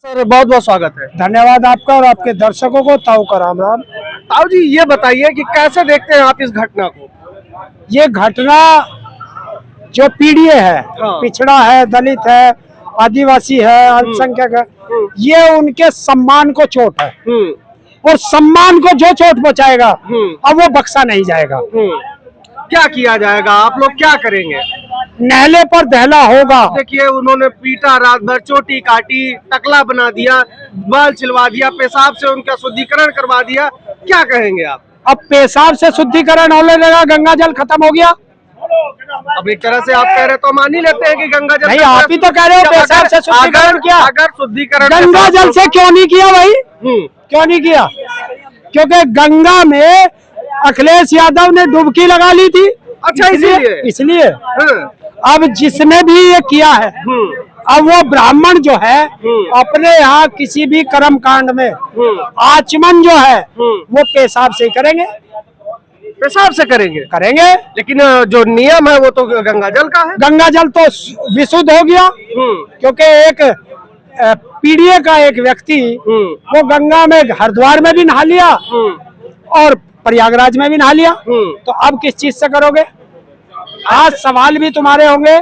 Sir बहुत बहुत स्वागत है। धन्यवाद आपका और आपके दर्शकों को। ताऊ का राम राम। ताऊ जी ये बताइए कि कैसे देखते हैं आप इस घटना को? ये घटना जो पीड़ित है, हाँ। पिछड़ा है, दलित है, आदिवासी है, अल्पसंख्यक है, ये उनके सम्मान को चोट है और सम्मान को जो चोट पहुंचाएगा अब वो बख्शा नहीं जाएगा। क्या किया जाएगा? आप लोग क्या करेंगे? नहले पर दहला होगा। देखिए उन्होंने पीटा, रात भर चोटी काटी, टकला बना दिया, बाल छिलवा दिया, पेशाब से उनका शुद्धिकरण करवा दिया। क्या कहेंगे आप? अब पेशाब से शुद्धिकरण होने लगा, गंगा जल खत्म हो गया। अब एक तरह से आप कह रहे तो मान ही लेते हैं कि गंगा जल नहीं, आप ही तो कह रहे हो पेशाब से शुद्धिकरण किया। अगर शुद्धिकरण गंगा जल से क्यों नहीं किया भाई? क्यों नहीं किया? क्योंकि गंगा में अखिलेश यादव ने डुबकी लगा ली थी। अच्छा, इसलिए अब जिसने भी ये किया है, अब वो ब्राह्मण जो है अपने यहाँ किसी भी कर्म कांड में आचमन जो है वो पेशाब से ही करेंगे। पेशाब से करेंगे, लेकिन जो नियम है वो तो गंगा जल का है। गंगा जल तो विशुद्ध हो गया, क्योंकि एक पीड़ित का एक व्यक्ति वो गंगा में हरिद्वार में भी नहा लिया और प्रयागराज में भी नहा लिया, तो अब किस चीज से करोगे? आज सवाल भी तुम्हारे होंगे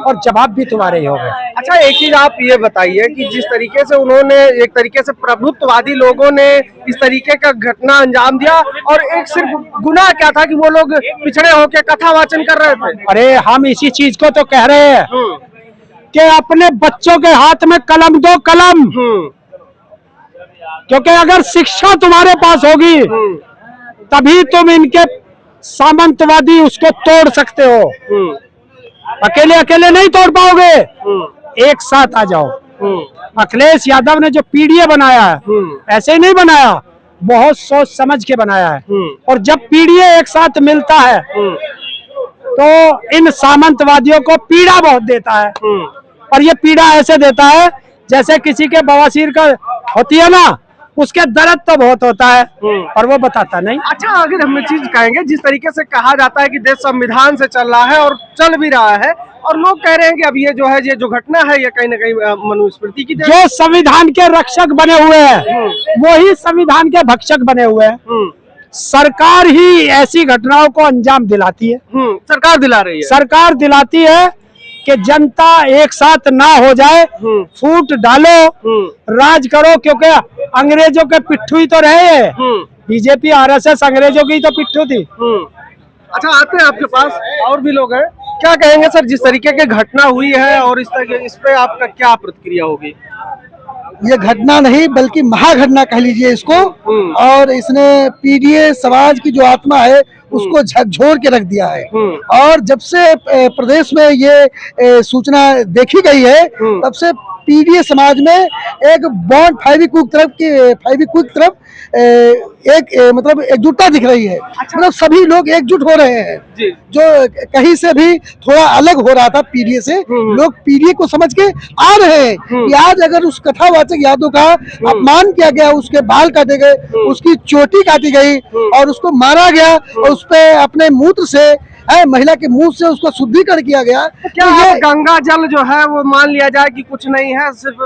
और जवाब भी तुम्हारे ही होंगे। अच्छा, एक चीज आप ये बताइए कि जिस तरीके से उन्होंने एक तरीके से प्रभुत्ववादी लोगों ने इस तरीके का घटना अंजाम दिया, और एक सिर्फ गुनाह क्या था कि वो लोग पिछड़े होकर कथा वाचन कर रहे थे। अरे हम इसी चीज को तो कह रहे हैं कि अपने बच्चों के हाथ में कलम दो, कलम। क्योंकि अगर शिक्षा तुम्हारे पास होगी तभी तुम इनके सामंतवादी उसको तोड़ सकते हो। अकेले अकेले नहीं तोड़ पाओगे, एक साथ आ जाओ। अखिलेश यादव ने जो पीडीए बनाया है ऐसे ही नहीं बनाया, बहुत सोच समझ के बनाया है। और जब पीडीए एक साथ मिलता है तो इन सामंतवादियों को पीड़ा बहुत देता है। और ये पीड़ा ऐसे देता है जैसे किसी के बवासीर का होती है ना, उसके दर्द तो बहुत होता है पर वो बताता नहीं। अच्छा, अगर हम चीज कहेंगे, जिस तरीके से कहा जाता है कि देश संविधान से चल रहा है और चल भी रहा है, और लोग कह रहे हैं कि अब ये जो है, ये जो घटना है, ये कहीं ना कहीं मनुस्मृति की जो संविधान के रक्षक बने हुए हैं वही संविधान के भक्षक बने हुए हैं। सरकार ही ऐसी घटनाओं को अंजाम दिलाती है। सरकार दिला रही है। सरकार दिलाती है कि जनता एक साथ ना हो जाए, फूट डालो, राज करो, क्योंकि अंग्रेजों के पिट्ठू ही तो रहे हैं। बीजेपी आरएसएस अंग्रेजों की तो पिट्ठू थी। अच्छा, आते हैं आपके पास, और भी लोग हैं। क्या कहेंगे सर, जिस तरीके की घटना हुई है और इस पे आपका क्या प्रतिक्रिया होगी? ये घटना नहीं बल्कि महाघटना कह लीजिए इसको। और इसने पीडीए समाज की जो आत्मा है उसको झकझोर के रख दिया है। और जब से प्रदेश में ये सूचना देखी गई है तब से पीडीए समाज में एक बॉन्ड फेविक्विक तरफ मतलब एकजुटता दिख रही है। मतलब सभी लोग एकजुट हो रहे हैं। जो कहीं से भी थोड़ा अलग हो रहा था पीडीए से, लोग पीडीए को समझ के आ रहे हैं कि आज अगर उस कथावाचक यादव का अपमान किया गया, उसके बाल काटे गए, उसकी चोटी काटी गई और उसको मारा गया और उस पे अपने मूत्र से महिला के मुंह से उसको शुद्धिकरण किया गया। क्या ये गंगा जल जो है वो मान लिया जाए कि कुछ नहीं है, सिर्फ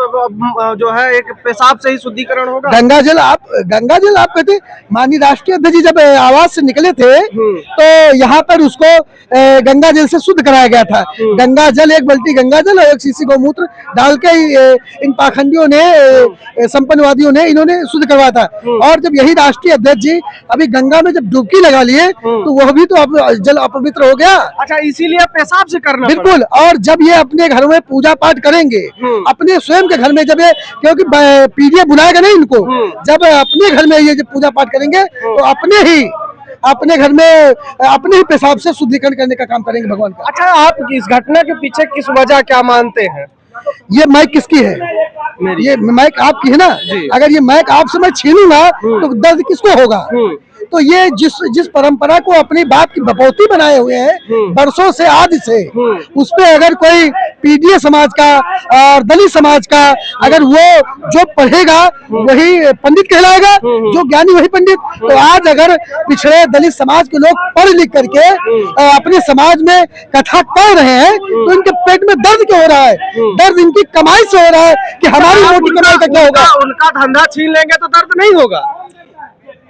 जो है एक पेशाब से ही शुद्धिकरण होगा? गंगा जल आप कहते, माननीय राष्ट्रीय अध्यक्ष जी जब आवास से निकले थे तो यहाँ पर उसको गंगा जल से शुद्ध कराया गया था। गंगा जल, एक बाल्टी गंगा जल और एक सीसी गौमूत्र डाल के इन पाखंडियों ने, संपन्नवादियों ने, इन्होंने शुद्ध करवाया था। और जब यही राष्ट्रीय अध्यक्ष जी अभी गंगा में जब डुबकी लगा लिए तो वह भी तो जल अपवित्र हो गया। अच्छा, इसीलिए पेशाब से करना बिल्कुल। और जब ये अपने घर में पूजा पाठ करेंगे, अपने स्वयं के घर में, जब ये, क्योंकि पीडीए बुलाएगा नहीं इनको, जब अपने घर में ये जब पूजा पाठ करेंगे तो अपने घर में अपने ही पेशाब से शुद्धिकरण करने का काम करेंगे भगवान का। अच्छा, आप इस घटना के पीछे किस वजह क्या मानते हैं? ये माइक किसकी है? ये माइक आपकी है ना। अगर ये माइक आपसे मैं छीनूंगा तो दर्द किसको होगा? तो ये जिस परंपरा को अपनी बाप की बपौती बनाए हुए हैं बरसों से, आदि से, उस पे अगर कोई पीडीए समाज का और दलित समाज का अगर वो जो पढ़ेगा वही पंडित कहलाएगा, जो ज्ञानी वही पंडित। तो आज अगर पिछड़े दलित समाज के लोग पढ़ लिख करके अपने समाज में कथा कह रहे हैं तो इनके पेट में दर्द क्यों हो रहा है? दर्द इनकी कमाई से हो रहा है कि हमारी रोटी कमाई का क्या होगा? उनका धंधा छीन लेंगे तो दर्द नहीं होगा।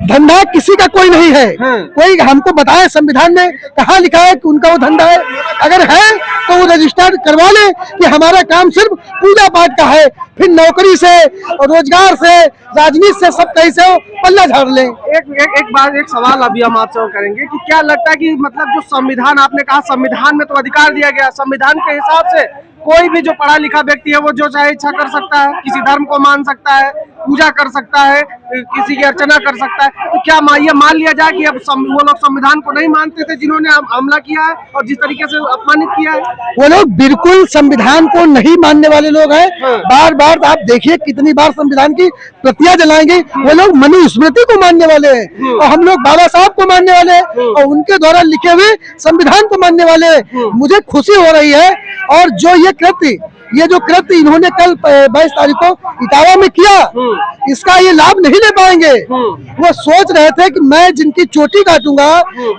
धंधा किसी का कोई नहीं है। कोई हमको बताए संविधान में कहाँ लिखा है कि उनका वो धंधा है? अगर है तो वो रजिस्टर्ड करवा ले कि हमारा काम सिर्फ पूजा पाठ का है, फिर नौकरी से, रोजगार से, राजनीति से सब कैसे हो पल्ला झाड़ ले। एक सवाल अभी हम आपसे और करेंगे कि क्या लगता है कि मतलब जो संविधान, आपने कहा संविधान में तो अधिकार दिया गया, संविधान के हिसाब से कोई भी जो पढ़ा लिखा व्यक्ति है वो जो चाहे इच्छा कर सकता है, किसी धर्म को मान सकता है, पूजा कर सकता है, किसी की अर्चना कर सकता है, तो क्या ये मान लिया जाए कि अब वो लोग संविधान को नहीं मानते थे जिन्होंने हमला किया है और जिस तरीके से अपमानित किया है? वो लोग बिल्कुल संविधान को नहीं मानने वाले लोग हैं। बार बार आप देखिए कितनी बार संविधान की प्रतियां जलाएंगे। वो लोग मनुस्मृति को मानने वाले हैं और हम लोग बाबा साहब को मानने वाले हैं और उनके द्वारा लिखे हुए संविधान को मानने वाले हैं। मुझे खुशी हो रही है और जो ये जो कृत्य इन्होंने कल 22 तारीख को इटावा में किया, इसका ये लाभ नहीं ले पाएंगे। वो सोच रहे थे कि मैं जिनकी चोटी काटूंगा,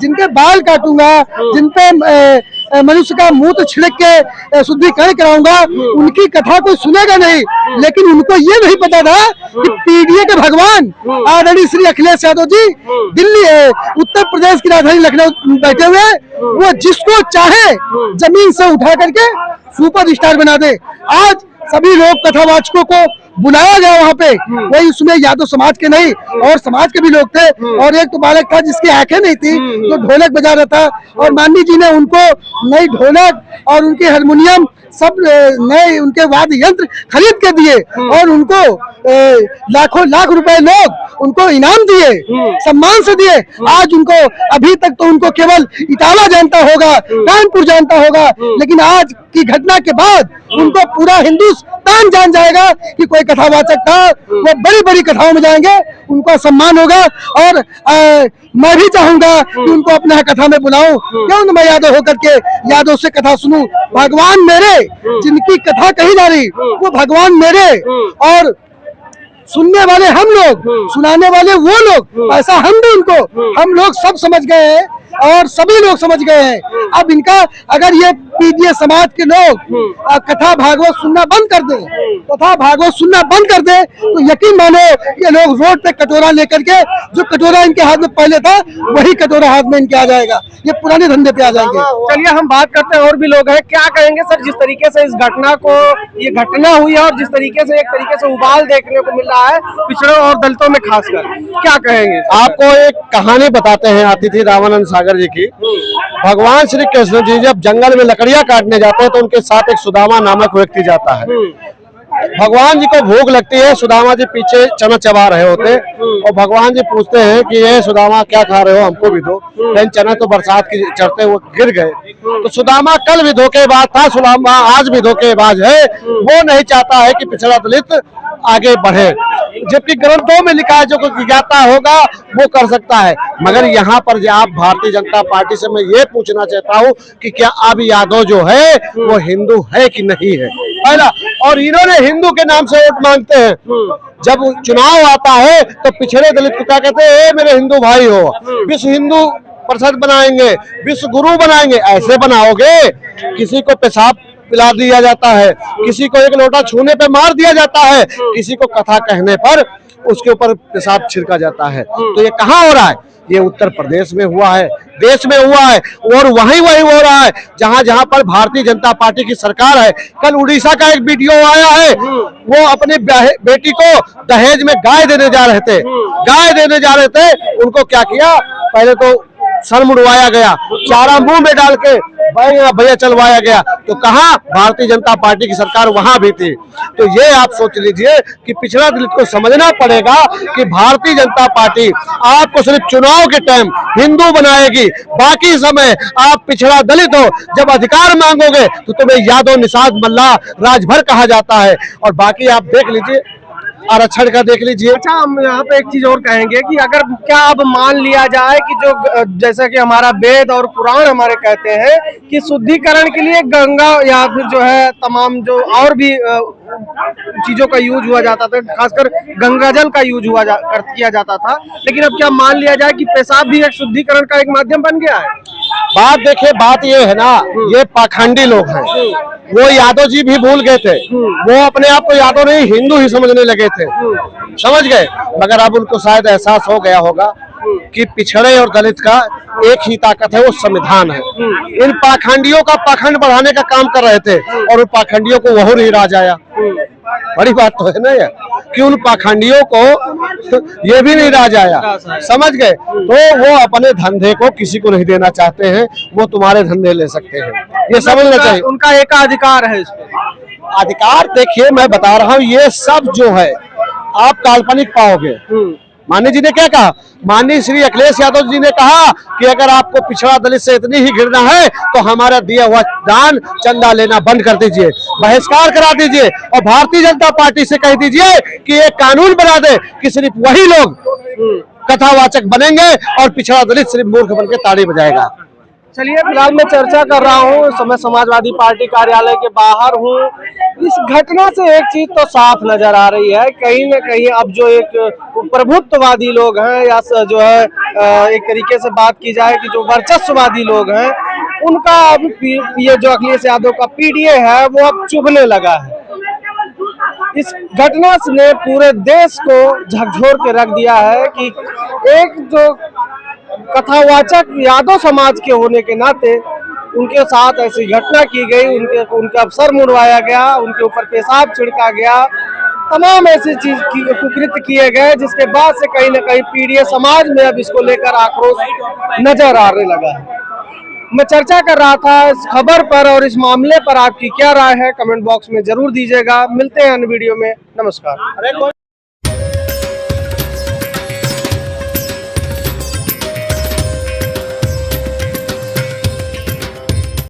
जिनके बाल काटूंगा, जिनपे मनुष्य का मुंह तो छिड़क के शुद्धिकरण कराऊंगा, उनकी कथा कोई सुनेगा नहीं। लेकिन उनको ये नहीं पता था कि पीडीए के भगवान आदरणीय श्री अखिलेश यादव जी दिल्ली उत्तर प्रदेश की राजधानी लखनऊ बैठे हुए, वो जिसको चाहे जमीन से उठा करके सुपर स्टार बना दे। आज सभी लोग कथावाचकों को बुलाया गया वहाँ पे, वही उसमें यादव समाज के नहीं और समाज के भी लोग थे और एक तो बालक था जिसकी आंखें नहीं थी जो ढोलक बजा रहा था और माननी जी ने उनको नई ढोलक और उनकी हारमोनियम सब नए उनके वाद्य यंत्र खरीद के दिए और उनको लाखों लाख रुपए लोग उनको इनाम दिए, सम्मान से दिए। आज उनको अभी तक तो उनको केवल इटावा जानता होगा, कानपुर जानता होगा, लेकिन आज की घटना के बाद उनको पूरा हिंदुस्तान जान जाएगा कि कोई कथावाचक था। वो बड़ी बड़ी कथाओं में जाएंगे, उनका सम्मान होगा और मैं भी चाहूंगा कि उनको अपने कथा में बुलाऊं। क्यों न मैं यादव होकर के यादव से कथा सुनूं। भगवान मेरे जिनकी कथा कही जा रही वो भगवान मेरे और सुनने वाले हम लोग, सुनाने वाले वो लोग, ऐसा हम भी उनको, हम लोग सब समझ गए हैं और सभी लोग समझ गए हैं। अब इनका अगर ये पीडीए समाज के लोग कथा भागवत सुनना बंद कर दे, कथा भागवत सुनना बंद कर दे तो यकीन मानो ये लोग रोड पे कटोरा लेकर के, जो कटोरा इनके हाथ में पहले था वही कटोरा हाथ में इनके आ जाएगा, ये पुराने धंधे पे आ जाएंगे। चलिए हम बात करते हैं, और भी लोग हैं, क्या कहेंगे सर जिस तरीके से इस घटना को, ये घटना हुई है और जिस तरीके से एक तरीके से उबाल देखने को मिल रहा है पिछड़ों और दलितों में खासकर, क्या कहेंगे? आपको एक कहानी बताते हैं अतिथि रामानंद सागर जी की। भगवान श्री कृष्ण जी जब जंगल में लकड़ियां काटने जाते हैं तो उनके साथ एक सुदामा नामक व्यक्ति जाता है। भगवान जी को भूख लगती है, सुदामा जी पीछे चना चबा रहे होते और भगवान जी पूछते हैं कि ये सुदामा क्या खा रहे हो, हमको भी दो। लेकिन चना तो बरसात की चढ़ते वो गिर गए। तो सुदामा कल भी धोखेबाज था, सुदामा आज भी धोखेबाज है। वो नहीं चाहता है कि पिछड़ा दलित आगे बढ़े, जबकि ग्रंथों में लिखा है जो कोई ज्ञाता होगा वो कर सकता है। मगर यहाँ पर आप भारतीय जनता पार्टी से मैं ये पूछना चाहता हूँ कि क्या अब यादव जो है वो हिंदू है कि नहीं है, पहला। और इन्होंने हिंदू के नाम से वोट मांगते हैं। जब चुनाव आता है तो पिछड़े दलित को क्या कहते हैं, मेरे हिंदू भाई हो, विश्व हिंदू परिषद बनाएंगे, विश्व गुरु बनाएंगे। ऐसे बनाओगे, किसी को पेशाब पिला दिया जाता है, किसी को एक लोटा छूने पे मार दिया जाता है, किसी को कथा कहने पर उसके ऊपर पेशाब छिड़का जाता है। तो ये कहाँ हो रहा है? ये उत्तर प्रदेश में हुआ है, देश में हुआ है और वही हो रहा है जहाँ जहाँ पर भारतीय जनता पार्टी की सरकार है। कल उड़ीसा का एक वीडियो आया है, वो अपनी बेटी को दहेज में गाय देने जा रहे थे। उनको क्या किया, पहले तो सर मुड़वाया गया, चारा मुंह में डाल के भैया चलवाया गया। तो कहाँ भारतीय जनता पार्टी की सरकार वहां भी थी। तो ये आप सोच लीजिए कि पिछड़ा दलित को समझना पड़ेगा कि भारतीय जनता पार्टी आपको सिर्फ चुनाव के टाइम हिंदू बनाएगी, बाकी समय आप पिछड़ा दलित हो। जब अधिकार मांगोगे तो तुम्हें यादव, निषाद, मल्ला, राजभर कहा जाता है। और बाकी आप देख लीजिए आरक्षण का देख लीजिए। अच्छा, हम यहाँ पे एक चीज और कहेंगे कि अगर क्या अब मान लिया जाए कि जो जैसा कि हमारा वेद और पुराण हमारे कहते हैं कि शुद्धिकरण के लिए गंगा या फिर जो है तमाम जो और भी चीजों का यूज हुआ जाता था, खासकर गंगा जल का यूज किया जाता था, लेकिन अब क्या मान लिया जाए कि पेशाब भी एक शुद्धिकरण का एक माध्यम बन गया है? बात देखिए, बात ये है ना, ये पाखंडी लोग हैं। वो यादव जी भी भूल गए थे, वो अपने आप को यादव नहीं हिंदू ही समझने लगे थे, समझ गए। मगर अब उनको शायद एहसास हो गया होगा कि पिछड़े और दलित का एक ही ताकत है, वो संविधान है। इन पाखंडियों का पाखंड बढ़ाने का काम कर रहे थे और उन पाखंडियों को वह नहीं राज आया। बड़ी बात तो है ना ये, कि उन पाखंडियों को ये भी नहीं राज आया, समझ गए। तो वो अपने धंधे को किसी को नहीं देना चाहते हैं, वो तुम्हारे धंधे ले सकते हैं, ये समझना चाहिए। उनका एकाधिकार है इस पे। अधिकार देखिए, मैं बता रहा हूँ, ये सब जो है आप काल्पनिक पाओगे। माननीय जी ने क्या कहा? माननीय श्री अखिलेश यादव जी ने कहा कि अगर आपको पिछड़ा दलित से इतनी ही घृणा है तो हमारा दिया हुआ दान चंदा लेना बंद कर दीजिए, बहिष्कार करा दीजिए और भारतीय जनता पार्टी से कह दीजिए कि एक कानून बना दे कि सिर्फ वही लोग कथावाचक बनेंगे और पिछड़ा दलित सिर्फ मूर्ख बन के ताड़ी बजाएगा। चलिए, फिलहाल मैं चर्चा कर रहा हूँ, मैं समाजवादी पार्टी कार्यालय के बाहर हूँ। इस घटना से एक चीज तो साफ नजर आ रही है, कहीं न कहीं अब जो एक प्रभुत्ववादी लोग हैं या जो है एक तरीके से बात की जाए कि जो वर्चस्ववादी लोग हैं, उनका अब ये जो अखिलेश यादव का पीडीए है वो अब चुभने लगा है। इस घटना ने पूरे देश को झकझोर के रख दिया है कि एक जो कथावाचक यादव समाज के होने के नाते उनके साथ ऐसी घटना की गई, उनका सर मुड़वाया गया, उनके ऊपर पेशाब छिड़का गया, तमाम ऐसी चीज कुकृत्य किए गए, जिसके बाद से कहीं न कहीं पीडीए समाज में अब इसको लेकर आक्रोश नजर आने लगा है। मैं चर्चा कर रहा था इस खबर पर और इस मामले पर आपकी क्या राय है, कमेंट बॉक्स में जरूर दीजिएगा। मिलते हैं अन्य वीडियो में, नमस्कार।